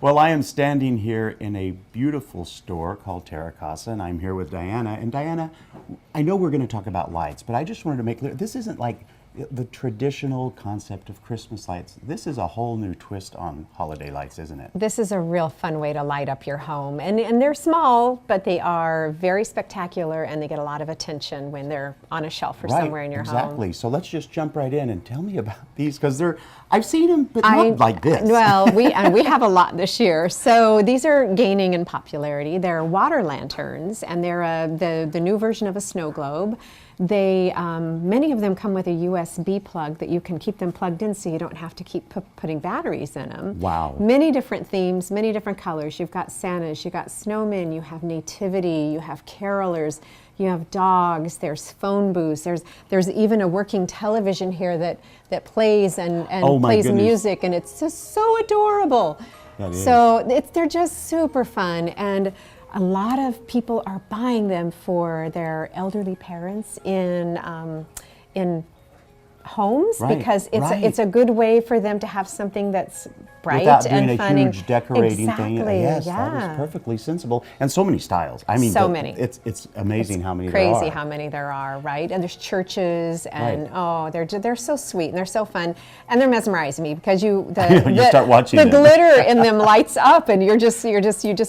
Well, I am standing here in a beautiful store called Terra Casa, and I'm here with Diana. And Diana, I know we're going to talk about lights, but I just wanted to make clear, this isn't like the traditional concept of Christmas lights. This is a whole new twist on holiday lights, isn't it? This is a real fun way to light up your home. And they're small, but they are very spectacular, and they get a lot of attention when they're on a shelf or somewhere in your home. Exactly. So let's just jump right in and tell me about these, because I've seen them, but not like this. Well, we have a lot this year. So these are gaining in popularity. They're water lanterns, and they're the new version of a snow globe. They many of them come with a USB plug that you can keep them plugged in, so you don't have to keep putting batteries in them. Wow. Many different themes, many different colors. You've got Santas, you've got snowmen, you have nativity, you have carolers, you have dogs, there's phone booths, there's even a working television here that plays and plays music, and it's just so adorable. That is. So they're just super fun, and a lot of people are buying them for their elderly parents in homes, because it's a good way for them to have something that's bright without and doing fun. a huge decorating thing. Yes, yeah. that is perfectly sensible, and so many styles. I mean, so many. It's amazing how many crazy there are. how many there are, right? And there's churches, and they're so sweet and they're so fun, and they're mesmerizing me because you start watching the them. glitter in them lights up, and you just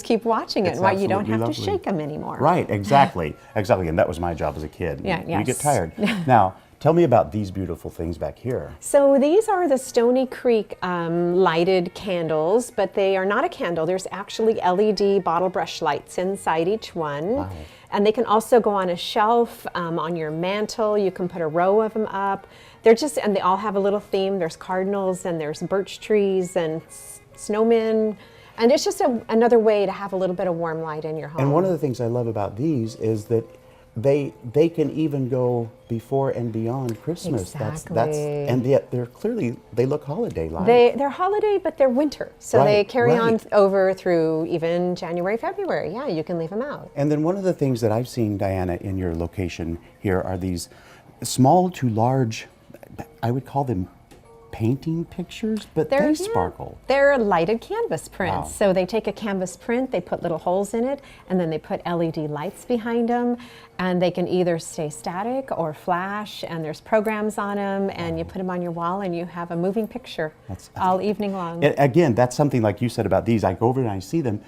keep watching it. It's Why you don't absolutely have to lovely. shake them anymore. Right, exactly, and that was my job as a kid. Yeah, We yes. get tired. Now, tell me about these beautiful things back here. So these are the Stony Creek lighted candles, but they are not a candle. There's actually LED bottle brush lights inside each one. Wow. And they can also go on a shelf, on your mantle. You can put a row of them up. And they all have a little theme. There's cardinals, and there's birch trees, and snowmen. And it's just another way to have a little bit of warm light in your home. And one of the things I love about these is that they can even go before and beyond Christmas. Exactly. And yet they look holiday-like. They're holiday, but they're winter. So they carry on right. over through even January, February. Yeah, you can leave them out. And then one of the things that I've seen, Diana, in your location here are these small to large, I would call them painting pictures, but they sparkle. They're lighted canvas prints. Wow. So they take a canvas print, they put little holes in it, and then they put LED lights behind them, and they can either stay static or flash, and there's programs on them, and you put them on your wall, and you have a moving picture all evening long. Again, that's something like you said about these. I go over and I see them,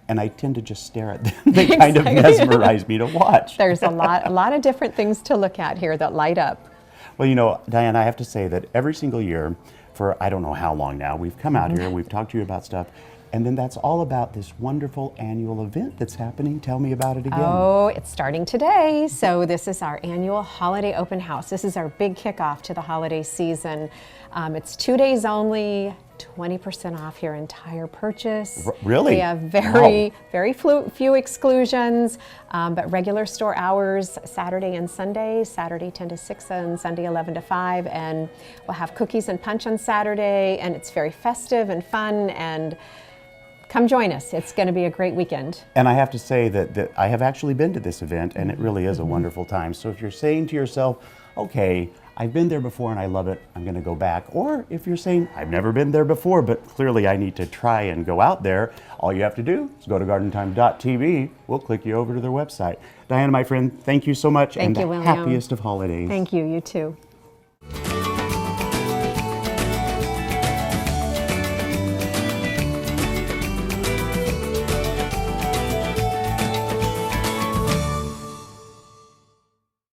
and I tend to just stare at them. They kind of mesmerize me to watch. There's a lot of different things to look at here that light up. Well, you know, Diane, I have to say that every single year, for I don't know how long now, we've come out here, we've talked to you about stuff, and then that's all about this wonderful annual event that's happening. Tell me about it again. Oh, it's starting today. So this is our annual holiday open house. This is our big kickoff to the holiday season. It's 2 days only, 20% off your entire purchase. Really? We have very few exclusions, but regular store hours, Saturday and Sunday, Saturday 10 to 6 and Sunday 11 to 5. And we'll have cookies and punch on Saturday, and it's very festive and fun, and come join us. It's going to be a great weekend. And I have to say that I have actually been to this event, and it really is a wonderful time. So if you're saying to yourself, okay, I've been there before and I love it, I'm going to go back. Or if you're saying, I've never been there before, but clearly I need to try and go out there, all you have to do is go to gardentime.tv. We'll click you over to their website. Diana, my friend, thank you so much. Thank you, the William. happiest of holidays. Thank you, you too.